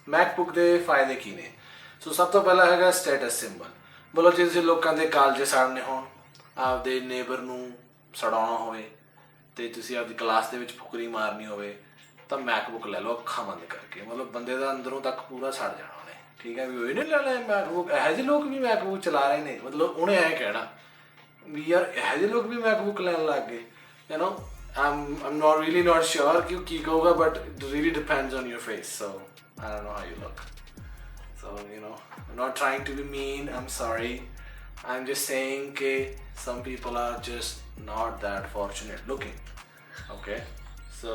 MacBook के फायदे की ने? सो सब तो पहला है स्टेटस सिंबल। मतलब जे तुसीं लोकां दे कालजे साड़ने हो, आपदे नेबर नूं सड़ाउणा होवे ते तुसीं आपदी क्लास दे विच फुकरी मारनी होवे तां मैकबुक लै लो अखां बंद करके। मतलब बंदे दा अंदरों तक पूरा सड़ जाना उन्हें। ठीक है, भी ओही नहीं लेना मैकबुक। ਇਹੋ ਜਿਹੇ लोग भी मैकबुक चला रहे ने। मतलब उन्हें ऐ कहना भी यार ਇਹੋ ਜਿਹੇ लोग भी मैकबुक लैन लग गए। You know, I'm not really not sure कि होगा, but it really depends on your face. So I don't know how you look. So you know, I'm not trying to be mean. I'm sorry. I'm just saying that some people are just not that fortunate looking. Okay, so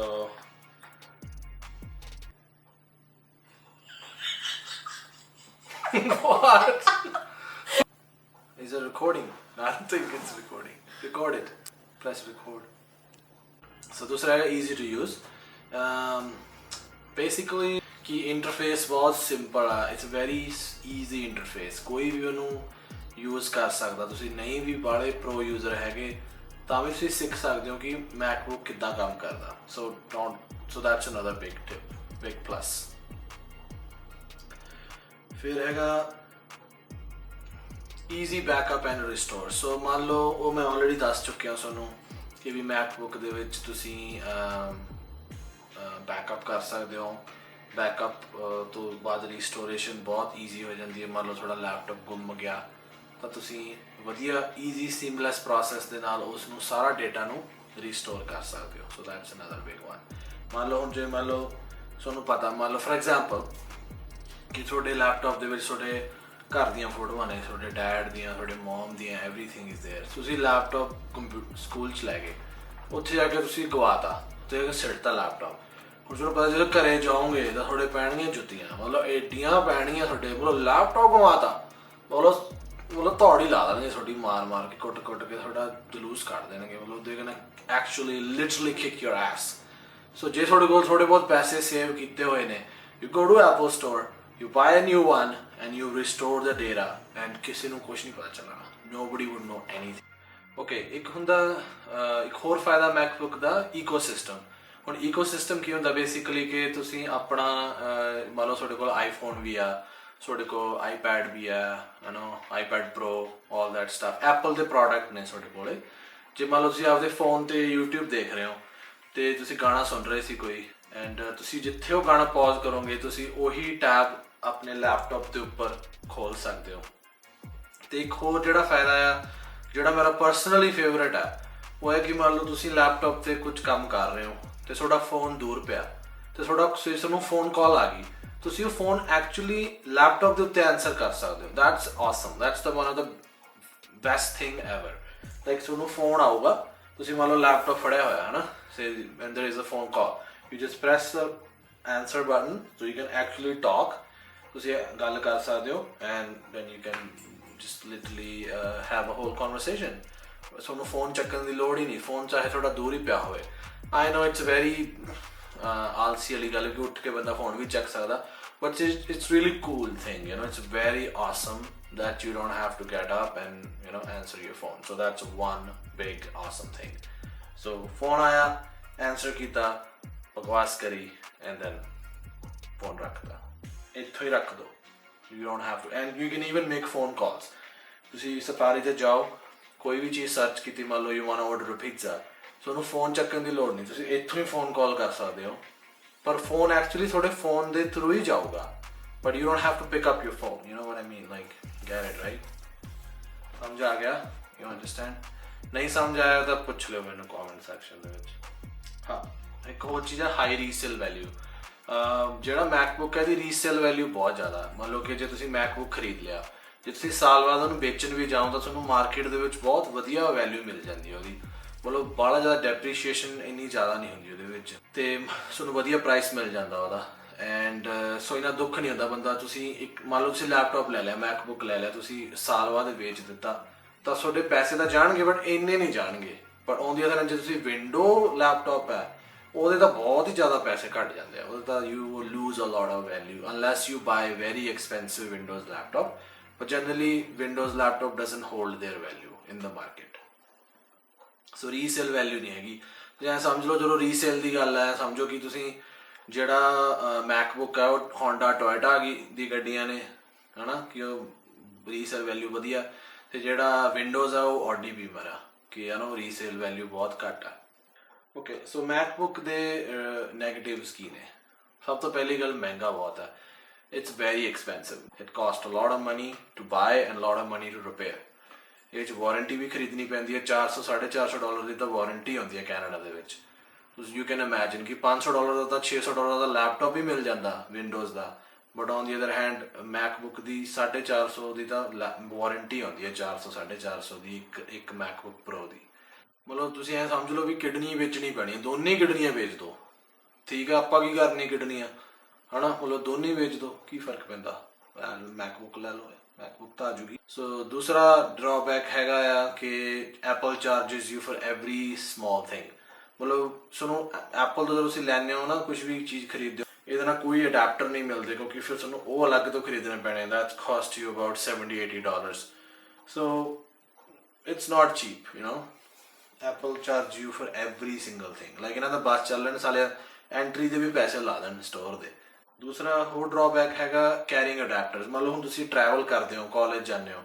what? Is it recording? I don't think it's recording. Record it. Press record. So दूसरा है easy to use. Basically की interface बहुत simple है। It's very easy interface. कोई भी ਉਹਨੂੰ use कर सकता। ਤੁਸੀਂ नहीं भी बड़े प्रो यूज़र हैगे ਤਾਂ ਵੀ ਤੁਸੀਂ ਸਿੱਖ ਸਕਦੇ ਹੋ ਕਿ मैकबुक ਕਿੱਦਾਂ ਕੰਮ ਕਰਦਾ। so that's another big tip, big plus। फिर हैगा ईजी बैकअप एंड रिस्टोर। सो मान लो वो मैं ऑलरेडी दस चुकिया ਤੁਹਾਨੂੰ कि भी मैकबुक ਦੇ ਵਿੱਚ ਤੁਸੀਂ बैकअप कर सकते हो। बैकअप तो बाद रिस्टोरेशन बहुत ईजी हो जाती है। मान लो थोड़ा लैपटॉप गुम गया तो ਤੁਸੀਂ ਵਧੀਆ ਈਜ਼ੀ ਸੀਮਲੈਸ ਪ੍ਰੋਸੈਸ ਦੇ ਨਾਲ ਉਸ ਨੂੰ ਸਾਰਾ ਡੇਟਾ ਨੂੰ ਰੀਸਟੋਰ ਕਰ ਸਕਦੇ ਹੋ। So that's another big one. ਮੰਨ ਲਓ ਹੁਣ ਜੇ ਮੰਨ ਲਓ ਤੁਹਾਨੂੰ ਪਤਾ, ਮੰਨ ਲਓ ਫॉर ਐਗਜ਼ਾਮਪਲ ਕਿ ਤੁਹਾਡੇ ਲੈਪਟਾਪ ਦੇ ਵਿੱਚ ਤੁਹਾਡੇ घर ਦੀਆਂ ਫੋਟੋਆਂ ਨੇ, ਤੁਹਾਡੇ ਡੈਡ ਦੀਆਂ, ਤੁਹਾਡੇ ਮਮ ਦੀਆਂ, ਐਵਰੀਥਿੰਗ ਇਜ਼ देयर। ਤੁਸੀਂ ਲੈਪਟਾਪ ਸਕੂਲ 'ਚ ਲੈ ਗਏ, ਉੱਥੇ ਜਾ ਕੇ ਤੁਸੀਂ ਗਵਾਤਾ ਤੇ ਸਿੱਟਤਾ ਲੈਪਟਾਪ। ਹੁਣ ਤੁਹਾਨੂੰ ਪਤਾ ਜਦੋਂ ਘਰੇ ਜਾਓਗੇ ਤਾਂ ਤੁਹਾਡੇ ਪੈਣਗੀਆਂ ਜੁੱਤੀਆਂ। ਮਤਲਬ ਏਡੀਆਂ ਪੈਣਗੀਆਂ ਤੁਹਾਡੇ। ਮਤਲਬ ਲੈਪਟਾਪ ਗਵਾਤਾ, ਮਤਲਬ ਧੌੜ ਹੀ ਲਾ ਦੇਣਗੇ ਤੁਹਾਡੀ, ਮਾਰ ਮਾਰ ਕੇ ਕੁੱਟ ਕੁੱਟ ਕੇ ਤੁਹਾਡਾ ਜਲੂਸ ਕੱਢ ਦੇਣਗੇ। ਮਤਲਬ they can actually literally kick your ass. So ਜੇ ਤੁਹਾਡੇ ਕੋਲ ਥੋੜ੍ਹੇ ਬਹੁਤ ਪੈਸੇ ਸੇਵ ਕੀਤੇ ਹੋਏ ਨੇ, you go to Apple store, you buy a new one and you restore the data and ਕਿਸੇ ਨੂੰ ਕੁਛ ਨਹੀਂ ਪਤਾ ਚੱਲਣਾ। nobody would know anything. okay, ਇੱਕ ਹੁੰਦਾ ਇੱਕ ਹੋਰ ਫਾਇਦਾ ਮੈਕਬੁੱਕ ਦਾ ਈਕੋਸਿਸਟਮ। ਹੁਣ ਈਕੋਸਿਸਟਮ ਕੀ ਹੁੰਦਾ ਬੇਸਿਕਲੀ ਕਿ ਤੁਸੀਂ ਆਪਣਾ ਮੰਨ ਲਓ ਤੁਹਾਡੇ ਕੋਲ ਆਈਫੋਨ ਵੀ ਆ, ਤੁਹਾਡੇ ਕੋਲ ਆਈਪੈਡ ਵੀ ਆ, ਹੈ ਨਾ, iPad pro, all that stuff Apple ਦੇ ਪ੍ਰੋਡਕਟ ਨੇ ਤੁਹਾਡੇ ਕੋਲ। ਜੇ ਮੰਨ ਲਓ ਤੁਸੀਂ ਆਪਦੇ ਫੋਨ 'ਤੇ YouTube ਦੇਖ ਰਹੇ ਹੋ ਅਤੇ ਤੁਸੀਂ ਗਾਣਾ ਸੁਣ ਰਹੇ ਸੀ ਕੋਈ, ਐਂਡ ਤੁਸੀਂ ਜਿੱਥੇ ਉਹ ਗਾਣਾ ਪੌਜ਼ ਕਰੋਗੇ ਤੁਸੀਂ ਉਹੀ ਟੈਬ ਆਪਣੇ ਲੈਪਟਾਪ ਦੇ ਉੱਪਰ ਖੋਲ੍ਹ ਸਕਦੇ ਹੋ। ਅਤੇ ਇੱਕ ਹੋਰ ਜਿਹੜਾ ਫਾਇਦਾ ਆ, ਜਿਹੜਾ ਮੇਰਾ ਪਰਸਨਲੀ ਫੇਵਰੇਟ ਹੈ, ਉਹ ਹੈ ਕਿ ਮੰਨ ਲਓ ਤੁਸੀਂ ਲੈਪਟਾਪ 'ਤੇ ਕੁਝ ਕੰਮ ਕਰ ਰਹੇ ਹੋ ਅਤੇ ਤੁਹਾਡਾ ਫੋਨ ਦੂਰ ਪਿਆ ਅਤੇ ਤੁਹਾਨੂੰ ਫੋਨ ਕਾਲ ਆ ਗਈ, ਤੁਸੀਂ ਉਹ ਫੋਨ ਐਕਚੁਅਲੀ ਲੈਪਟਾਪ ਦੇ ਉੱਤੇ ਆਨਸਰ ਕਰ ਸਕਦੇ ਹੋ। That's awesome, that's the one of the best thing ever. Like ਤੁਹਾਨੂੰ ਫੋਨ ਆਊਗਾ, ਤੁਸੀਂ ਮੰਨ ਲਓ ਲੈਪਟਾਪ ਫੜਿਆ ਹੋਇਆ ਹੈ ਨਾ, and there is a phone call, you just press the answer button so you can actually talk. ਤੁਸੀਂ ਗੱਲ ਕਰ ਸਕਦੇ ਹੋ and then you can just literally have a whole conversation. ਤੁਹਾਨੂੰ ਫੋਨ ਚੱਕਣ ਦੀ ਲੋੜ ਹੀ ਨਹੀਂ, ਫੋਨ ਚਾਹੇ ਤੁਹਾਡਾ ਦੂਰ ਹੀ ਪਿਆ ਹੋਵੇ। I know it's very ਆਲਸੀ ਵਾਲੀ ਗੱਲ ਕਿ ਉੱਠ ਕੇ ਬੰਦਾ ਫੋਨ ਵੀ ਚੱਕ ਸਕਦਾ, but it's really cool thing, you know, it's very awesome that you don't have to get up and, you know, answer your phone. So that's one big awesome thing. So phone ਆਇਆ, answer ਕੀਤਾ, ਬਕਵਾਸ ਕਰੀ, and then phone ਰੱਖਦਾ। ਇੱਥੋਂ ਹੀ ਰੱਖ ਦਿਓ। you don't have to, and you can even make phone calls. ਤੁਸੀਂ safari 'ਤੇ ਜਾਓ, ਕੋਈ ਵੀ ਚੀਜ਼ ਸਰਚ ਕੀਤੀ, ਮੰਨ ਲਓ you want to order a pizza, ਤੁਹਾਨੂੰ ਫੋਨ ਚੱਕਣ ਦੀ ਲੋੜ ਨਹੀਂ, ਤੁਸੀਂ ਇੱਥੋਂ ਹੀ ਫੋਨ ਕਾਲ ਕਰ ਸਕਦੇ ਹੋ। ਪਰ ਫੋਨ ਐਕਚੁਅਲੀ ਤੁਹਾਡੇ ਫੋਨ ਦੇ ਥਰੂ ਹੀ ਜਾਊਗਾ, but you don't have to pick up your phone, you know what I mean, like, get it right? ਸਮਝ ਆ ਗਿਆ? you understand? ਨਹੀਂ ਸਮਝ ਆਇਆ ਤਾਂ ਪੁੱਛ ਲਿਓ ਮੈਨੂੰ ਕਮੈਂਟ ਸੈਕਸ਼ਨ ਦੇ ਵਿੱਚ। ਹਾਂ, ਇੱਕ ਹੋਰ ਚੀਜ਼ ਹੈ ਹਾਈ ਰੀਸੇਲ ਵੈਲਿਊ। ਜਿਹੜਾ ਮੈਕਬੁੱਕ ਹੈ ਇਹਦੀ ਰੀਸੇਲ ਵੈਲਿਊ ਬਹੁਤ ਜ਼ਿਆਦਾ। ਮੰਨ ਲਓ ਕਿ ਜੇ ਤੁਸੀਂ ਮੈਕਬੁੱਕ ਖਰੀਦ ਲਿਆ, ਜੇ ਤੁਸੀਂ ਸਾਲ ਬਾਅਦ ਉਹਨੂੰ ਵੇਚਣ ਵੀ ਜਾਓ ਤਾਂ ਤੁਹਾਨੂੰ ਮਾਰਕੀਟ ਦੇ ਵਿੱਚ ਬਹੁਤ ਵਧੀਆ ਵੈਲਿਊ ਮਿਲ ਜਾਂਦੀ ਹੈ ਉਹਦੀ। ਮਤਲਬ ਬਾਹਲਾ ਜ਼ਿਆਦਾ ਡੈਪਰੀਸ਼ੀਏਸ਼ਨ ਇੰਨੀ ਜ਼ਿਆਦਾ ਨਹੀਂ ਹੁੰਦੀ ਉਹਦੇ ਵਿੱਚ, ਅਤੇ ਤੁਹਾਨੂੰ ਵਧੀਆ ਪ੍ਰਾਈਸ ਮਿਲ ਜਾਂਦਾ ਉਹਦਾ। ਐਂਡ ਸੋ ਇੰਨਾ ਦੁੱਖ ਨਹੀਂ ਹੁੰਦਾ। ਬੰਦਾ ਤੁਸੀਂ ਇੱਕ ਮੰਨ ਲਓ ਤੁਸੀਂ ਲੈਪਟਾਪ ਲੈ ਲਿਆ, ਮੈਕਬੁੱਕ ਲੈ ਲਿਆ, ਤੁਸੀਂ ਸਾਲ ਬਾਅਦ ਵੇਚ ਦਿੱਤਾ ਤਾਂ ਤੁਹਾਡੇ ਪੈਸੇ ਤਾਂ ਜਾਣਗੇ, ਬਟ ਇੰਨੇ ਨਹੀਂ ਜਾਣਗੇ। ਪਰ ਉਹਦੀ ਅਦਰ ਜੇ ਤੁਸੀਂ ਵਿੰਡੋ ਲੈਪਟਾਪ ਹੈ, ਉਹਦੇ ਤਾਂ ਬਹੁਤ ਹੀ ਜ਼ਿਆਦਾ ਪੈਸੇ ਘੱਟ ਜਾਂਦੇ ਆ। ਉਹਦੇ ਤਾਂ you lose a lot of value unless you buy very expensive Windows laptop. But generally Windows laptop doesn't hold their value in the market. So resale value ਨਹੀਂ ਹੈਗੀ। ਜਾਂ ਸਮਝ ਲਓ ਜਦੋਂ ਰੀਸੇਲ ਦੀ ਗੱਲ ਹੈ, ਸਮਝੋ ਕਿ ਤੁਸੀਂ ਜਿਹੜਾ ਮੈਕਬੁੱਕ ਆ ਉਹ ਹੋਂਡਾ ਟੋਇਟਾ ਦੀ ਗੱਡੀਆਂ ਨੇ ਹੈ ਨਾ, ਕਿ ਉਹ ਰੀਸੇਲ ਵੈਲਿਊ ਵਧੀਆ, ਅਤੇ ਜਿਹੜਾ ਵਿੰਡੋਜ਼ ਆ ਉਹ ਆਡੀ ਬੀਮਰ ਆ ਕਿ ਹੈ ਨਾ ਉਹ ਰੀਸੇਲ ਵੈਲਿਊ ਬਹੁਤ ਘੱਟ ਆ। ਓਕੇ, ਸੋ ਮੈਕਬੁੱਕ ਦੇ ਨੈਗੇਟਿਵਸ ਕੀ ਨੇ? ਸਭ ਤੋਂ ਪਹਿਲੀ ਗੱਲ, ਮਹਿੰਗਾ ਬਹੁਤ ਹੈ। It's very expensive, it cost a lot of money to buy and lot of money to repair. ਇਹ 'ਚ ਵਾਰੰਟੀ ਵੀ ਖਰੀਦਣੀ ਪੈਂਦੀ ਹੈ, $400-450 ਦੀ ਤਾਂ ਵਾਰੰਟੀ ਹੁੰਦੀ ਹੈ ਕੈਨੇਡਾ ਦੇ ਵਿੱਚ। ਤੁਸੀਂ ਯੂ ਕੈਨ ਇਮੈਜਿਨ ਕਿ $500 ਦਾ ਤਾਂ $600 ਦਾ ਲੈਪਟੋਪ ਹੀ ਮਿਲ ਜਾਂਦਾ windows the, but on the other hand MacBook ਦੀ 450 ਦੀ ਤਾਂ ਵਾਰੰਟੀ ਹੁੰਦੀ ਹੈ, 400-450 ਦੀ ਇੱਕ ਮੈਕਬੁੱਕ ਪ੍ਰੋ ਦੀ। ਮਤਲਬ ਤੁਸੀਂ ਐਂ ਸਮਝ ਲਓ ਵੀ ਕਿਡਨੀ ਵੇਚਣੀ ਪੈਣੀ, ਦੋਨੇ ਕਿਡਨੀਆਂ ਵੇਚ ਦਿਓ, ਠੀਕ ਆ, ਆਪਾਂ ਕੀ ਕਰਨੀ ਕਿਡਨੀਆਂ ਹੈ ਨਾ, ਮਤਲਬ ਦੋਨੇ ਵੇਚ ਦਿਓ, ਕੀ ਫਰਕ ਪੈਂਦਾ, ਮੈਕਬੁੱਕ ਲੈ ਲਓ, ਮੈਕਬੁੱਕ ਤਾਂ ਆ ਜੂਗੀ। ਸੋ ਦੂਸਰਾ ਡਰਾਬੈਕ ਹੈਗਾ ਆ ਕਿ Apple charges you for every small thing. ਮਤਲਬ ਤੁਹਾਨੂੰ ਐਪਲ ਤੋਂ ਜਦੋਂ ਤੁਸੀਂ ਲੈਂਦੇ ਹੋ ਨਾ ਕੁਝ ਵੀ ਚੀਜ਼ ਖਰੀਦਦੇ ਹੋ, ਇਹਦੇ ਨਾਲ ਕੋਈ ਅਡੈਪਟਰ ਨਹੀਂ ਮਿਲਦੇ, ਕਿਉਂਕਿ ਫਿਰ ਤੁਹਾਨੂੰ ਉਹ ਅਲੱਗ ਤੋਂ ਖਰੀਦਣੇ ਪੈਣੇ, that's cost you about $70-80। So it's not cheap, you know. Apple charge you for every single thing, like ਇਹਨਾਂ ਦਾ ਬੱਸ ਚੱਲਣ ਸਾਲੇ ਐਂਟਰੀ ਦੇ ਵੀ ਪੈਸੇ ਲਾ ਦੇਣ ਸਟੋਰ ਦੇ। ਦੂਸਰਾ ਹੋਰ ਡਰਾਬੈਕ ਹੈਗਾ ਕੈਰਿੰਗ ਅਡੈਪਟਰਸ। ਮੰਨ ਲਓ ਹੁਣ ਤੁਸੀਂ ਟਰੈਵਲ ਕਰਦੇ ਹੋ, ਕਾਲਜ ਜਾਂਦੇ ਹੋ,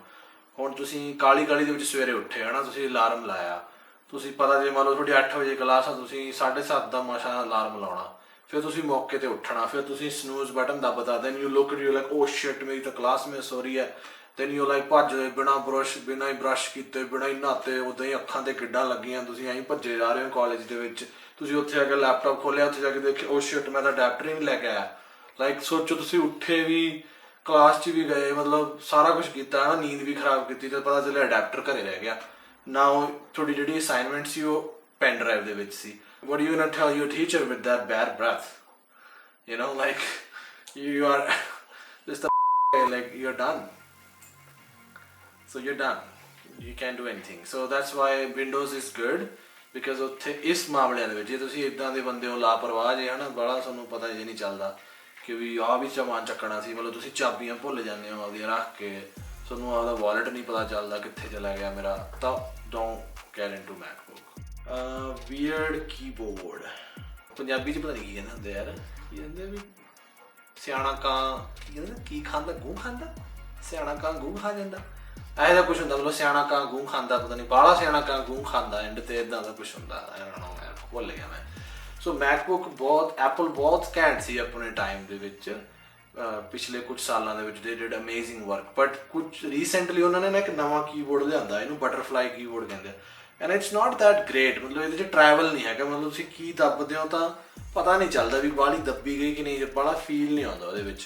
ਹੁਣ ਤੁਸੀਂ ਕਾਹਲੀ ਦੇ ਵਿੱਚ ਸਵੇਰੇ ਉੱਠੇ ਹੈ ਨਾ, ਤੁਸੀਂ ਅਲਾਰਮ ਲਾਇਆ, ਤੁਸੀਂ ਪਤਾ ਜੇ ਮੰਨ ਲਓ ਤੁਹਾਡੀ 8 ਵਜੇ ਕਲਾਸ ਆ, ਤੁਸੀਂ 7:30 ਦਾ ਮਸਾਂ ਅਲਾਰਮ ਲਾਉਣਾ, ਫਿਰ ਤੁਸੀਂ ਮੌਕੇ 'ਤੇ ਉੱਠਣਾ, ਫਿਰ ਤੁਸੀਂ ਸਨੂਜ਼ ਬਟਨ ਦੱਬਦਾ, then you look you like oh shit ਮੇਰੀ ਤਾਂ ਕਲਾਸ ਮਿਸ ਹੋ ਰਹੀ ਹੈ, ਦੈਨ ਯੂ ਲਾਈਕ ਭੱਜਦੇ ਬਿਨਾਂ ਹੀ ਬਰਸ਼ ਕੀਤੇ, ਬਿਨਾਂ ਹੀ ਨਹਾਤੇ, ਉੱਦਾਂ ਹੀ ਅੱਖਾਂ 'ਤੇ ਕਿੱਡਾਂ ਲੱਗੀਆਂ, ਤੁਸੀਂ ਐਂ ਭੱਜੇ ਜਾ ਰਹੇ ਹੋ ਕਾਲਜ ਦੇ ਵਿੱਚ। ਤੁਸੀਂ ਉੱਥੇ ਆ ਕੇ ਲੈਪਟਾਪ ਖੋਲ੍ਹਿਆ, ਉੱਥੇ ਜਾ ਕੇ ਦੇਖਿਆ ਓ ਸ਼ਿਟ ਮੈਂ ਤਾਂ ਅਡੈਪਟਰ ਹੀ ਨਹੀਂ ਲੈ ਕੇ ਆਇਆ। ਲਾਈਕ ਸੋਚੋ ਤੁਸੀਂ ਉੱਠੇ ਵੀ, ਕਲਾਸ 'ਚ ਵੀ ਗਏ, ਮਤਲਬ ਸਾਰਾ ਕੁਛ ਕੀਤਾ ਹੈ ਨਾ, ਨੀਂਦ ਵੀ ਖਰਾਬ ਕੀਤੀ, ਤੇ ਪਤਾ ਚੱਲਿਆ ਅਡੈਪਟਰ ਘਰੇ ਰਹਿ ਗਿਆ ਨਾ, ਉਹ ਤੁਹਾਡੀ ਜਿਹੜੀ ਅਸਾਈਨਮੈਂਟ ਸੀ ਉਹ ਪੈਨ ਡਰਾਈਵ ਦੇ ਵਿੱਚ ਸੀ। What are you gonna tell your teacher with that bad breath? You know, like you are just like you're done. So you're done. You can't do anything. So that's why Windows is good, because ਉੱਥੇ ਇਸ ਮਾਮਲਿਆਂ ਦੇ ਵਿੱਚ ਜੇ ਤੁਸੀਂ ਇੱਦਾਂ ਦੇ ਬੰਦੇ ਹੋ ਲਾਪਰਵਾਹ ਜੇ ਹੈ ਨਾ, ਬੜਾ ਤੁਹਾਨੂੰ ਪਤਾ ਜੇ ਨਹੀਂ ਚੱਲਦਾ ਕਿ ਵੀ ਆਹ ਵੀ ਸਮਾਨ ਚੱਕਣਾ ਸੀ, ਮਤਲਬ ਤੁਸੀਂ ਚਾਬੀਆਂ ਭੁੱਲ ਜਾਂਦੇ ਹੋ ਆਪਦੀਆਂ ਰੱਖ ਕੇ, ਤੁਹਾਨੂੰ ਆਪਦਾ ਵਾਲਟ ਨਹੀਂ ਪਤਾ ਚੱਲਦਾ ਕਿੱਥੇ ਚਲਾ ਗਿਆ ਮੇਰਾ, ਤਾਂ don't get into MacBook. Weird keyboard, Punjabi 'ਚ ਪਤਾ ਨਹੀਂ ਕੀ ਕਹਿੰਦੇ ਹੁੰਦੇ ਯਾਰ, ਕੀ ਕਹਿੰਦੇ ਵੀ ਸਿਆਣਾ ਕਾਂ ਕੀ ਕਹਿੰਦੇ, ਕੀ ਖਾਂਦਾ, ਗੂੰ ਖਾਂਦਾ, ਸਿਆਣਾ ਕਾਂ ਗੂੰ ਖਾ ਜਾਂਦਾ, ਇਹੋ ਜਿਹਾ ਕੁਛ ਹੁੰਦਾ, ਮਤਲਬ ਸਿਆਣਾ ਕਾਂ ਗੂੰ ਖਾਂਦਾ, ਪਤਾ ਨਹੀਂ ਬਾਹਲਾ ਸਿਆਣਾ ਕਾਂ ਗੂੰ ਖਾਂਦਾ, ਐਂਡ 'ਤੇ ਇੱਦਾਂ ਦਾ ਕੁਛ ਹੁੰਦਾ, ਭੁੱਲ ਗਿਆ ਮੈਂ। ਸੋ ਮੈਕਬੁੱਕ ਬਹੁਤ, ਐਪਲ ਬਹੁਤ ਘੈਂਟ ਸੀ ਆਪਣੇ ਟਾਈਮ ਦੇ ਵਿੱਚ, ਪਿਛਲੇ ਕੁਝ ਸਾਲਾਂ ਦੇ ਵਿੱਚ ਦੇ ਡਿਡ ਅਮੇਜ਼ਿੰਗ ਵਰਕ, ਬਟ ਕੁਝ ਰੀਸੈਂਟਲੀ ਉਹਨਾਂ ਨੇ ਨਾ ਇੱਕ ਨਵਾਂ ਕੀਬੋਰਡ ਲਿਆਂਦਾ, ਇਹਨੂੰ ਬਟਰਫਲਾਈ ਕੀਬੋਰਡ ਕਹਿੰਦੇ ਆ, and it's not that great. ਮਤਲਬ ਇਹਦੇ 'ਚ ਟਰੈਵਲ ਨਹੀਂ ਹੈਗਾ, ਮਤਲਬ ਤੁਸੀਂ ਕੀ ਦੱਬਦੇ ਹੋ ਤਾਂ ਪਤਾ ਨਹੀਂ ਚੱਲਦਾ ਵੀ ਬਾਹਲੀ ਦੱਬੀ ਗਈ ਕਿ ਨਹੀਂ, ਬਾਹਲਾ ਫੀਲ ਨਹੀਂ ਆਉਂਦਾ ਉਹਦੇ ਵਿੱਚ,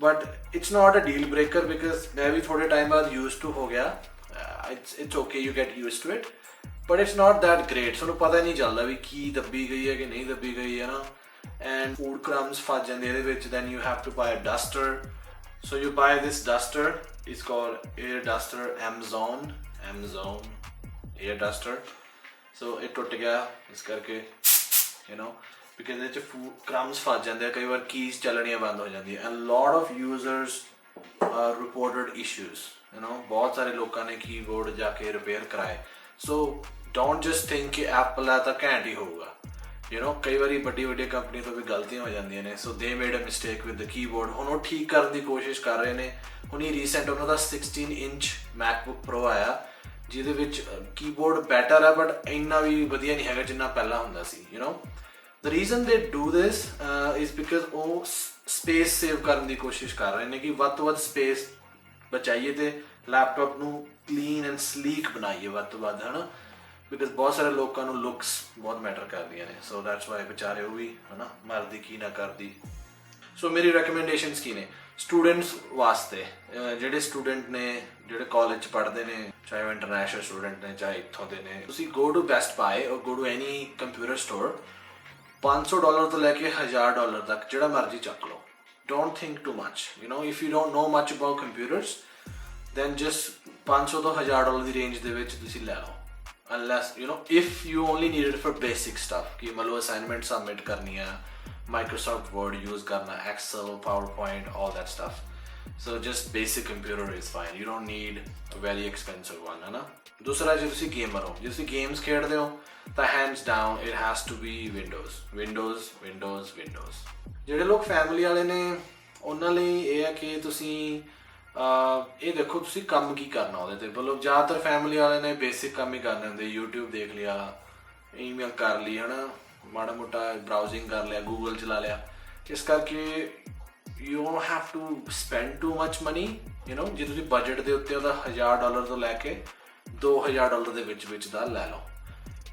but it's not a deal breaker, because ਮੈਂ ਵੀ ਥੋੜ੍ਹੇ ਟਾਈਮ ਬਾਅਦ ਯੂਜ਼ ਟੂ ਹੋ ਗਿਆ, it's okay, you get use to it, but it's not that great. ਤੁਹਾਨੂੰ ਪਤਾ ਹੀ ਨਹੀਂ ਚੱਲਦਾ ਵੀ ਕੀ ਦੱਬੀ ਗਈ ਹੈ ਕਿ ਨਹੀਂ ਦੱਬੀ ਗਈ ਹੈ ਨਾ, and food crumbs ਫਸ ਜਾਂਦੇ ਇਹਦੇ ਵਿੱਚ, then you have to buy a duster, so you buy this duster, it's called air duster, Amazon air duster, so ਇਹ ਟੁੱਟ ਗਿਆ ਇਸ ਕਰਕੇ, you know, because ਇਹਦੇ 'ਚ food crumbs ਫਸ ਜਾਂਦੇ ਆ, ਕਈ ਵਾਰ ਕੀਜ਼ ਚੱਲਣੀਆਂ ਬੰਦ ਹੋ ਜਾਂਦੀਆਂ, and lot of users reported issues, you know, ਬਹੁਤ ਸਾਰੇ ਲੋਕਾਂ ਨੇ ਕੀਬੋਰਡ ਜਾ ਕੇ ਰਿਪੇਅਰ ਕਰਾਏ। so don't just think ਕਿ ਐਪਲ ਆ ਤਾਂ ਘੈਂਟ ਹੀ ਹੋਊਗਾ, ਯੂ ਨੋ, ਕਈ ਵਾਰੀ ਵੱਡੀ ਕੰਪਨੀ ਤੋਂ ਵੀ ਗਲਤੀਆਂ ਹੋ ਜਾਂਦੀਆਂ ਨੇ। So they made a mistake with the keyboard, ਹੁਣ ਉਹ ਠੀਕ ਕਰਨ ਦੀ ਕੋਸ਼ਿਸ਼ ਕਰ ਰਹੇ ਨੇ। ਹੁਣ ਹੀ ਰੀਸੈਂਟ ਉਹਨਾਂ ਦਾ 16 ਇੰਚ ਮੈਕਬੁੱਕ ਪ੍ਰੋ ਆਇਆ, ਜਿਹਦੇ ਵਿੱਚ ਕੀਬੋਰਡ ਬੈਟਰ ਹੈ, ਬਟ ਇੰਨਾ ਵੀ ਵਧੀਆ ਨਹੀਂ ਹੈਗਾ ਜਿੰਨਾ ਪਹਿਲਾਂ ਹੁੰਦਾ ਸੀ, you know. The reason they do this is because ਉਹ ਸਪੇਸ ਸੇਵ ਕਰਨ ਦੀ ਕੋਸ਼ਿਸ਼ ਕਰ ਰਹੇ ਨੇ ਕਿ ਵੱਧ ਤੋਂ ਵੱਧ ਸਪੇਸ ਬਚਾਈਏ ਅਤੇ ਲੈਪਟਾਪ ਨੂੰ ਕਲੀਨ ਐਂਡ ਸਲੀਕ ਬਣਾਈਏ ਵੱਧ ਤੋਂ ਵੱਧ, ਹੈ ਨਾ, ਬਿਕਾਜ਼ ਬਹੁਤ ਸਾਰੇ ਲੋਕਾਂ ਨੂੰ ਲੁੱਕਸ ਬਹੁਤ ਮੈਟਰ ਕਰਦੀਆਂ ਨੇ। ਸੋ ਦੈਟਸ ਵਾਈ ਵਿਚਾਰੇ ਉਹ ਵੀ ਹੈ ਨਾ, ਮਰਦੀ ਕੀ ਨਾ ਕਰਦੀ। ਸੋ ਮੇਰੀ ਰੈਕਮੈਂਡੇਸ਼ਨਸ ਕੀ ਨੇ ਸਟੂਡੈਂਟਸ ਵਾਸਤੇ? ਜਿਹੜੇ ਸਟੂਡੈਂਟ ਨੇ ਜਿਹੜੇ ਕਾਲਜ 'ਚ ਪੜ੍ਹਦੇ ਨੇ, ਚਾਹੇ ਉਹ ਇੰਟਰਨੈਸ਼ਨਲ ਸਟੂਡੈਂਟ ਨੇ ਚਾਹੇ ਇੱਥੋਂ ਦੇ ਨੇ, ਤੁਸੀਂ go to Best Buy or go to any computer store, $500 ਤੋਂ ਲੈ ਕੇ $1000 ਤੱਕ ਜਿਹੜਾ ਮਰਜ਼ੀ ਚੱਕ ਲਓ। Don't think too much, you know, if you don't know much about computers then just $500 ਤੋਂ $1000 ਦੀ ਰੇਂਜ ਦੇ ਵਿੱਚ ਤੁਸੀਂ ਲੈ ਲਓ। unless, you know, if you only need it for basic stuff, कि मतलब assignment submit करनी है, Microsoft Word use करना, Excel, PowerPoint, all that stuff, so just basic computer is fine, you don't need a very expensive one, है ना। दूसरा जे तुसी gamer हो, जे तुसी गेम्स खेडदे हो ਤਾਂ hands down it has to be Windows Windows Windows Windows. ਜਿਹੜੇ ਲੋਕ ਫੈਮਿਲੀ ਵਾਲੇ ਨੇ ਉਹਨਾਂ ਲਈ ਇਹ ਹੈ ਕਿ ਤੁਸੀਂ ਇਹ ਦੇਖੋ ਤੁਸੀਂ ਕੰਮ ਕੀ ਕਰਨਾ ਉਹਦੇ 'ਤੇ। ਮਤਲਬ ਜ਼ਿਆਦਾਤਰ ਫੈਮਿਲੀ ਵਾਲੇ ਨੇ ਬੇਸਿਕ ਕੰਮ ਹੀ ਕਰਨੇ ਹੁੰਦੇ, YouTube ਦੇਖ ਲਿਆ, ਈਮੇਲ ਕਰ ਲਈ, ਹੈ ਨਾ, ਮਾੜਾ ਮੋਟਾ ਬਰਾਊਜ਼ਿੰਗ ਕਰ ਲਿਆ, ਗੂਗਲ ਚਲਾ ਲਿਆ। ਇਸ ਕਰਕੇ you don't have to spend too much money, you know. ਜੇ ਤੁਸੀਂ ਬਜਟ ਦੇ ਉੱਤੇ ਉਹਦਾ $1000 ਤੋਂ ਲੈ ਕੇ $2000 ਦੇ ਵਿੱਚ ਦਾ ਲੈ ਲਓ,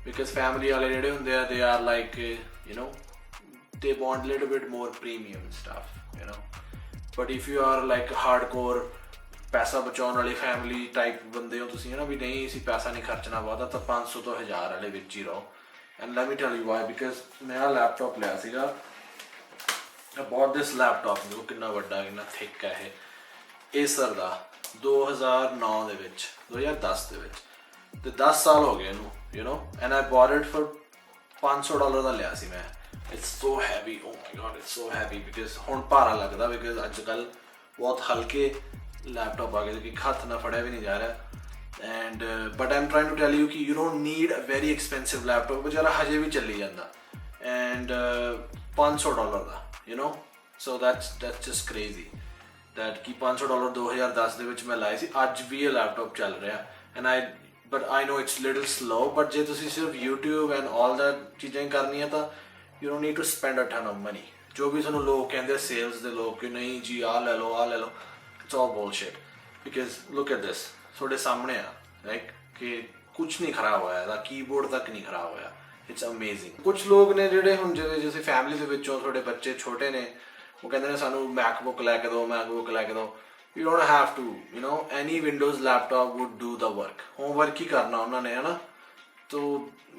ਬਿਕਾਜ਼ ਫੈਮਿਲੀ ਵਾਲੇ ਜਿਹੜੇ ਹੁੰਦੇ ਆ they are like you know they want a little bit more premium stuff, you know. But if you are like hardcore पैसा बचाने वाली फैमिली टाइप बंदे हो तुसी, है ना, भी नहीं इसी पैसा नहीं खर्चना बहुता, तो 500 तो 1000 वाले विच ही रहो। And let me tell you why, because नया लैपटॉप लिया सीगा, I bought this laptop, देखो कितना बड़ा कितना थिक है ये, Acer दा 2009 ਦੇ ਵਿੱਚ 2010 ਦੇ ਵਿੱਚ, ਤੇ 10 ਸਾਲ ਹੋ ਗਏ ਇਹਨੂੰ, you know, and I bought it for $500 ਦਾ ਲਿਆ ਸੀ ਮੈਂ। It's so heavy, oh my god, it's so heavy, because ਹੁਣ ਭਾਰਾ ਲੱਗਦਾ, because ਅੱਜ ਕੱਲ ਬਹੁਤ ਹਲਕੇ ਲੈਪਟਾਪ ਆ ਗਏ ਕਿ ਹੱਥ ਨਾਲ ਫੜਿਆ ਵੀ ਨਹੀਂ ਜਾ ਰਿਹਾ। And but I am trying to tell you ਕਿ you don't need a very expensive laptop, ਵਿਚਾਰਾ ਹਜੇ ਵੀ ਚੱਲੀ ਜਾਂਦਾ, ਐਂਡ $500 ਦਾ, you know. So that's just crazy that ਕਿ $500 2010 ਦੇ ਵਿੱਚ ਮੈਂ ਲਾਏ ਸੀ, ਅੱਜ ਵੀ ਇਹ ਲੈਪਟਾਪ ਚੱਲ ਰਿਹਾ। And but I know it's little slow, but ਜੇ ਤੁਸੀਂ ਸਿਰਫ YouTube and all that ਚੀਜ਼ਾਂ ਹੀ ਕਰਨੀਆਂ ਤਾਂ you don't need to spend a ton of money। ਜੋ ਵੀ ਤੁਹਾਨੂੰ ਲੋਕ ਕਹਿੰਦੇ ਸੇਲਸ ਦੇ ਲੋਕ ਕਿ ਨਹੀਂ ਜੀ ਆਹ ਲੈ ਲਓ ਆਹ ਲੈ ਲਓ, it's all bullshit, because look at this, ਤੁਹਾਡੇ ਸਾਹਮਣੇ ਆ ਲਾਈਕ ਕਿ ਕੁਛ ਨਹੀਂ ਖਰਾਬ ਹੋਇਆ, ਇਹਦਾ ਕੀਬੋਰਡ ਤੱਕ ਨਹੀਂ ਖਰਾਬ ਹੋਇਆ, it's amazing। ਕੁਛ ਲੋਕ ਨੇ ਜਿਹੜੇ ਹੁਣ ਜਿਵੇਂ ਫੈਮਿਲੀ ਦੇ ਵਿੱਚੋਂ ਤੁਹਾਡੇ ਬੱਚੇ ਛੋਟੇ ਨੇ, ਉਹ ਕਹਿੰਦੇ ਨੇ ਸਾਨੂੰ ਮੈਕਬੁੱਕ ਲੈ ਕੇ ਦਿਓ, ਮੈਕਬੁੱਕ ਲੈ ਕੇ ਦਿਓ। You don't have to, you know, any Windows laptop would do the work, homework ਹੀ ਕਰਨਾ ਉਹਨਾਂ ਨੇ, ਹੈ ਨਾ। तो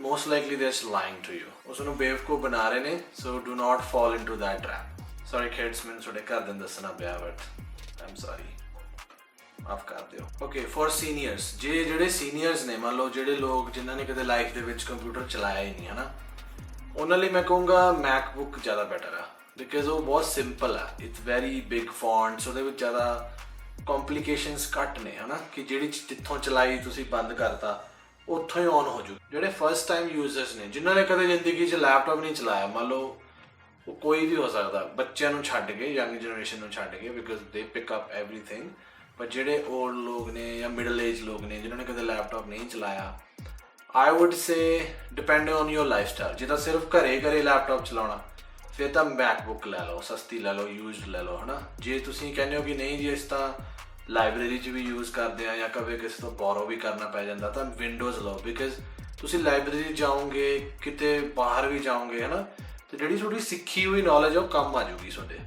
most likely they're just lying to you, ਉਸਨੂੰ ਬੇਵਕੂਫ ਬਣਾ ਰਹੇ ਨੇ। so do not fall into that trap। sorry kids, ਮੈਨੂੰ ਤੁਹਾਡੇ ਘਰ ਦੇ ਦੱਸਣਾ ਪਿਆ, but I'm sorry, ਮਾਫ ਕਰ ਦਿਓ। okay, for seniors, ਜਿਹੜੇ ਸੀਨੀਅਰਸ ਨੇ, ਮੰਨ ਲਓ ਜਿਹੜੇ ਲੋਕ ਜਿਨ੍ਹਾਂ ਨੇ ਕਦੇ ਲਾਈਫ ਦੇ ਵਿੱਚ ਕੰਪਿਊਟਰ ਚਲਾਇਆ ਹੀ ਨਹੀਂ, ਹੈ ਨਾ, ਉਹਨਾਂ ਲਈ ਮੈਂ ਕਹੂੰਗਾ ਮੈਕਬੁੱਕ ਜ਼ਿਆਦਾ ਬੈਟਰ ਆ, ਬਿਕਾਜ਼ ਉਹ ਬਹੁਤ ਸਿੰਪਲ ਆ, ਇਟਸ ਵੈਰੀ ਬਿਗ ਫੌਂਟਸ, ਉਹਦੇ ਵਿੱਚ ਜ਼ਿਆਦਾ ਕੰਪਲੀਕੇਸ਼ਨਸ ਘੱਟ ਨੇ, ਹੈ ਨਾ, ਕਿ ਜਿਹੜੀ ਜਿੱਥੋਂ ਚਲਾਈ ਤੁਸੀਂ ਬੰਦ ਕਰਤਾ ਉੱਥੋਂ ਹੀ ਔਨ ਹੋ ਜੂ। ਜਿਹੜੇ ਫਸਟ ਟਾਈਮ ਯੂਜ਼ਰਸ ਨੇ, ਜਿਨ੍ਹਾਂ ਨੇ ਕਦੇ ਜ਼ਿੰਦਗੀ 'ਚ ਲੈਪਟਾਪ ਨਹੀਂ ਚਲਾਇਆ, ਮੰਨ ਲਓ ਉਹ ਕੋਈ ਵੀ ਹੋ ਸਕਦਾ, ਬੱਚਿਆਂ ਨੂੰ ਛੱਡ ਕੇ, ਯੰਗ ਜਨਰੇਸ਼ਨ ਨੂੰ ਛੱਡ ਕੇ, because they pick up everything. ਪਰ ਜਿਹੜੇ ਓਲਡ ਲੋਕ ਨੇ ਜਾਂ ਮਿਡਲ ਏਜ ਲੋਕ ਨੇ ਜਿਨ੍ਹਾਂ ਨੇ ਕਦੇ ਲੈਪਟਾਪ ਨਹੀਂ ਚਲਾਇਆ, ਆਈ wood say depending on your life style, ਜੇ ਤਾਂ ਸਿਰਫ ਘਰੇ ਲੈਪਟਾਪ ਚਲਾਉਣਾ ਫਿਰ ਤਾਂ ਮੈਕਬੁੱਕ ਲੈ ਲਓ, ਸਸਤੀ ਲੈ ਲਓ, ਯੂਜ਼ਡ ਲੈ ਲਓ, ਹੈ ਨਾ। ਜੇ ਤੁਸੀਂ ਕਹਿੰਦੇ ਹੋ ਕਿ ਨਹੀਂ ਜੀ ਇਸ ਤਾਂ ਲਾਇਬ੍ਰੇਰੀ 'ਚ ਵੀ ਯੂਜ਼ ਕਰਦੇ ਆ ਜਾਂ ਕਦੇ ਕਿਸੇ ਤੋਂ ਬੋਰੋ ਵੀ ਕਰਨਾ ਪੈ ਜਾਂਦਾ, ਤਾਂ ਵਿੰਡੋਜ਼ ਲਓ, ਬਿਕਾਜ਼ ਤੁਸੀਂ ਲਾਇਬ੍ਰੇਰੀ ਜਾਓਗੇ, ਕਿਤੇ ਬਾਹਰ ਵੀ ਜਾਓਗੇ, ਹੈ ਨਾ, ਅਤੇ ਜਿਹੜੀ ਤੁਹਾਡੀ ਸਿੱਖੀ ਹੋਈ ਨੌਲੇਜ ਆ ਉਹ ਕੰਮ ਆ ਜਾਊਗੀ ਤੁਹਾਡੇ,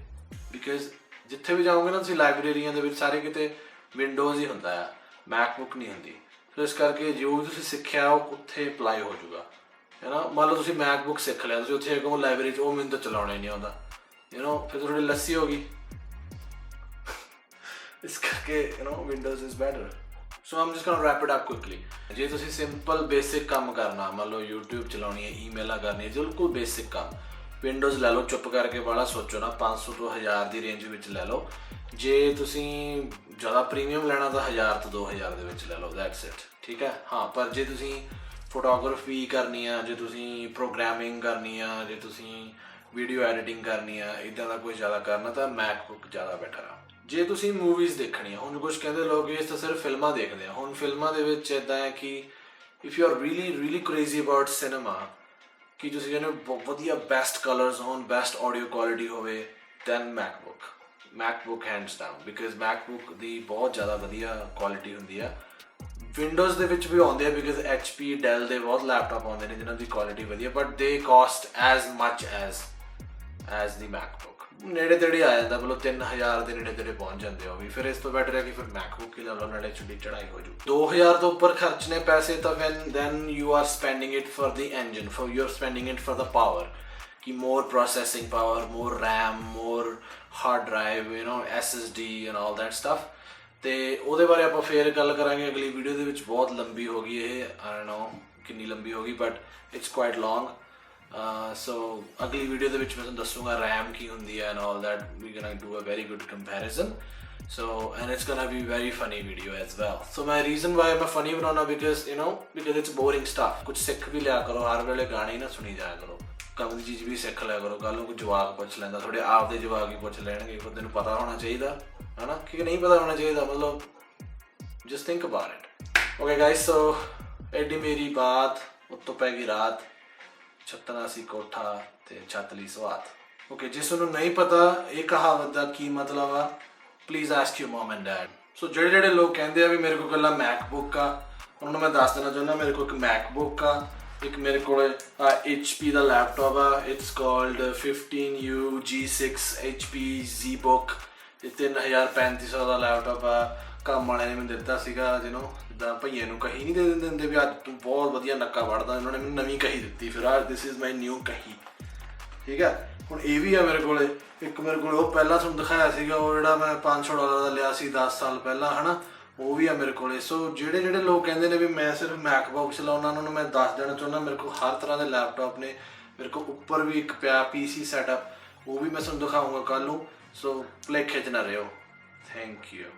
ਬਿਕਾਜ਼ ਜਿੱਥੇ ਵੀ ਜਾਓਗੇ ਨਾ ਤੁਸੀਂ ਲਾਇਬ੍ਰੇਰੀਆਂ ਦੇ ਵਿੱਚ ਸਾਰੇ ਕਿਤੇ ਵਿੰਡੋਜ਼ ਹੀ ਹੁੰਦਾ ਆ, ਮੈਕਬੁੱਕ ਨਹੀਂ ਹੁੰਦੀ। ਸੋ ਇਸ ਕਰਕੇ ਜੋ ਵੀ ਤੁਸੀਂ ਸਿੱਖਿਆ ਉਹ ਉੱਥੇ ਅਪਲਾਈ ਹੋ ਜਾਊਗਾ, ਹੈ ਨਾ। ਮੰਨ ਲਓ ਤੁਸੀਂ ਮੈਕਬੁੱਕ ਸਿੱਖ ਲਿਆ, ਤੁਸੀਂ ਉੱਥੇ ਕਹੋ ਲਾਇਬ੍ਰੇਰੀ 'ਚ ਉਹ ਮੈਨੂੰ ਤਾਂ ਚਲਾਉਣਾ ਹੀ ਨਹੀਂ ਆਉਂਦਾ, ਯੂ ਨੋ, ਫਿਰ ਤੁਹਾਡੀ ਲੱਸੀ ਹੋ ਗਈ। ਇਸ ਕਰਕੇ you know Windows is better. So I'm just going wrap it up quickly. ਜੇ ਤੁਸੀਂ ਸਿੰਪਲ ਬੇਸਿਕ ਕੰਮ ਕਰਨਾ, ਮੰਨ ਲਓ YouTube ਚਲਾਉਣੀ ਹੈ, ਈਮੇਲਾਂ ਕਰਨੀ ਹੈ, ਬਿਲਕੁਲ ਬੇਸਿਕ ਕੰਮ, ਵਿੰਡੋਜ਼ ਲੈ ਲਓ, ਚੁੱਪ ਕਰਕੇ ਬਾਹਲਾ ਸੋਚੋ ਨਾ, 500 ਤੋਂ 1000 ਦੀ ਰੇਂਜ ਵਿੱਚ ਲੈ ਲਓ। ਜੇ ਤੁਸੀਂ ਜ਼ਿਆਦਾ ਪ੍ਰੀਮੀਅਮ ਲੈਣਾ ਤਾਂ 1000 ਤੋਂ 2000 ਦੇ ਵਿੱਚ ਲੈ ਲਓ, ਦੈਟਸ ਇਟ, ਠੀਕ ਹੈ। ਹਾਂ, ਪਰ ਜੇ ਤੁਸੀਂ ਫੋਟੋਗ੍ਰਾਫੀ ਕਰਨੀ ਆ, ਜੇ ਤੁਸੀਂ ਪ੍ਰੋਗਰਾਮਿੰਗ ਕਰਨੀ ਆ, ਜੇ ਤੁਸੀਂ ਵੀਡੀਓ ਐਡੀਟਿੰਗ ਕਰਨੀ ਆ, ਇੱਦਾਂ ਦਾ ਕੁਝ ਜ਼ਿਆਦਾ ਕਰਨਾ ਤਾਂ ਮੈਕਬੁੱਕ ਜ਼ਿਆਦਾ ਬੈਟਰ ਆ। ਜੇ ਤੁਸੀਂ ਮੂਵੀਜ਼ ਦੇਖਣੀ ਆ, ਹੁਣ ਕੁਛ ਕਹਿੰਦੇ ਲੋਕ ਇਸ ਤਾਂ ਸਿਰਫ ਫਿਲਮਾਂ ਦੇਖਦੇ ਆ, ਹੁਣ ਫਿਲਮਾਂ ਦੇ ਵਿੱਚ ਇੱਦਾਂ ਹੈ ਕਿ if you are really crazy about cinema, ਕਿ ਤੁਸੀਂ ਕਹਿੰਦੇ ਵਧੀਆ ਬੈਸਟ ਕਲਰਸ ਹੋਣ, ਬੈਸਟ ਆਡੀਓ ਕੁਆਲਿਟੀ ਹੋਵੇ, then MacBook hands down, because MacBook ਦੀ ਬਹੁਤ ਜ਼ਿਆਦਾ ਵਧੀਆ ਕੁਆਲਿਟੀ ਹੁੰਦੀ ਆ। ਵਿੰਡੋਜ਼ ਦੇ ਵਿੱਚ ਵੀ ਆਉਂਦੇ ਆ, ਬਿਕਾਜ਼ HP ਡੈਲ ਦੇ ਬਹੁਤ ਲੈਪਟਾਪ ਆਉਂਦੇ ਨੇ ਜਿਨ੍ਹਾਂ ਦੀ ਕੁਆਲਿਟੀ ਵਧੀਆ, but they cost as much as the MacBook, ਨੇੜੇ ਤੇੜੇ ਆ ਜਾਂਦਾ, ਮਤਲਬ 3000 ਦੇ ਨੇੜੇ ਤੇੜੇ ਪਹੁੰਚ ਜਾਂਦੇ ਹੋ ਵੀ। ਫਿਰ ਇਸ ਤੋਂ ਬੈਟਰ ਹੈ ਕਿ ਫਿਰ ਮੈਕਬੁੱਕ ਹੀ ਲੈ ਲਓ, ਨਾਲੇ ਛੁੱਟੀ ਚੜਾਈ ਹੋ ਜੂ। 2000 ਤੋਂ ਉੱਪਰ ਖਰਚਣੇ ਪੈਸੇ ਤਾਂ then you are spending it for the engine, you're spending it for the power, ਕਿ more processing power, more RAM, more hard drive, you know, SSD and all that stuff। ਅਤੇ ਉਹਦੇ ਬਾਰੇ ਆਪਾਂ ਫੇਰ ਗੱਲ ਕਰਾਂਗੇ ਅਗਲੀ ਵੀਡੀਓ ਦੇ ਵਿੱਚ। ਬਹੁਤ ਲੰਬੀ ਹੋ ਗਈ ਇਹ, ਆਈ ਡੋਨਟ ਨੋ ਕਿੰਨੀ ਲੰਬੀ ਹੋ ਗਈ, ਬਟ ਇਟਸ ਕੁਆਇਟ ਲੌਂਗ। ਸੋ ਅਗਲੀ ਵੀਡੀਓ ਦੇ ਵਿੱਚ ਮੈਂ ਤੁਹਾਨੂੰ ਦੱਸੂਗਾ ਰੈਮ ਕੀ ਹੁੰਦੀ ਹੈ and all that, we going to do a very good comparison. So and it's gonna be very funny video as well. So my reason why मैं funny banana because you know because it's boring stuff. कुछ सीख भी लिया करो, हर वेले गाने ही ना सुनी जाया करो, ਕੰਮ ਦੀ ਚੀਜ਼ ਵੀ ਸਿੱਖ ਲਿਆ ਕਰੋ। ਕੱਲ ਨੂੰ ਕੋਈ ਜਵਾਕ ਪੁੱਛ ਲੈਂਦਾ, ਥੋੜੇ ਆਪਦੇ ਜਵਾਕ ਹੀ ਪੁੱਛ ਲੈਣਗੇ, ਖੁਦ ਨੂੰ ਪਤਾ ਹੋਣਾ ਚਾਹੀਦਾ ਹੈ ਨਾ ਕਿ ਨਹੀਂ ਪਤਾ ਹੋਣਾ ਚਾਹੀਦਾ, ਮਤਲਬ just think about it. Okay guys, so ਐਡੀ ਮੇਰੀ ਬਾਤ, ਉੱਤੋਂ ਪੈ ਗਈ ਰਾਤ, ਛੱਤਣਾ ਸੀ ਕੋਠਾ ਤੇ ਛੱਤ ਲਈ ਸਵਾਤ। ਓਕੇ, ਜਿਸ ਨੂੰ ਨਹੀਂ ਪਤਾ ਇਹ ਕਹਾਵਤ ਦਾ ਕੀ ਮਤਲਬ ਆ, please ask you mum and dad. So ਜਿਹੜੇ ਲੋਕ ਕਹਿੰਦੇ ਆ ਵੀ ਮੇਰੇ ਕੋਲ ਇਕੱਲਾ ਮੈਕਬੁੱਕ ਆ, ਉਹਨਾਂ ਨੂੰ ਮੈਂ ਦੱਸ ਦੇਣਾ ਚਾਹੁੰਦਾ ਮੇਰੇ ਕੋਲ ਇੱਕ ਮੈਕਬੁੱਕ ਆ, ਇੱਕ ਮੇਰੇ ਕੋਲ HP ਦਾ ਲੈਪਟਾਪ ਆ, it's called 15U G6 HP ZBook। ਇਹ 3350 ਦਾ ਲੈਪਟਾਪ ਆ, ਕੰਮ ਵਾਲਿਆਂ ਨੇ ਮੈਨੂੰ ਦਿੱਤਾ ਸੀਗਾ, ਜਿਹਨੂੰ ਜਿੱਦਾਂ ਭਈਏ ਨੂੰ ਕਹੀ ਨਹੀਂ ਦੇ ਦਿੰਦੇ ਵੀ ਅੱਜ ਤੂੰ ਬਹੁਤ ਵਧੀਆ ਨੱਕਾ ਵੜਦਾ, ਉਹਨਾਂ ਨੇ ਮੈਨੂੰ ਨਵੀਂ ਕਹੀ ਦਿੱਤੀ, ਫਿਰ ਆ ਦਿਸ ਇਜ਼ ਮਾਈ ਨਿਊ ਕਹੀ। ਠੀਕ ਹੈ, ਹੁਣ ਇਹ ਵੀ ਆ ਮੇਰੇ ਕੋਲ। ਇੱਕ ਮੇਰੇ ਕੋਲ ਉਹ ਪਹਿਲਾਂ ਤੁਹਾਨੂੰ ਦਿਖਾਇਆ ਸੀਗਾ, ਉਹ ਜਿਹੜਾ ਮੈਂ $500 ਦਾ ਲਿਆ ਸੀ 10 ਸਾਲ ਪਹਿਲਾਂ, ਹੈ ਨਾ, ਉਹ ਵੀ ਆ ਮੇਰੇ ਕੋਲ। ਸੋ ਜਿਹੜੇ ਲੋਕ ਕਹਿੰਦੇ ਨੇ ਵੀ ਮੈਂ ਸਿਰਫ ਮੈਕਬੁੱਕ ਚਲਾਉਣਾ, ਉਹਨਾਂ ਨੂੰ ਮੈਂ ਦੱਸ ਦੇਣਾ ਚਾਹੁੰਦਾ ਮੇਰੇ ਕੋਲ ਹਰ ਤਰ੍ਹਾਂ ਦੇ ਲੈਪਟਾਪ ਨੇ। ਮੇਰੇ ਕੋਲ ਉੱਪਰ ਵੀ ਇੱਕ ਪਿਆ PC ਸੈਟਅਪ, ਉਹ ਵੀ ਮੈਂ ਤੁਹਾਨੂੰ ਦਿਖਾਊਂਗਾ ਕੱਲ੍ਹ ਨੂੰ। ਸੋ ਭੁਲੇਖੇ 'ਚ ਨਾ ਰਿਓ। Thank you.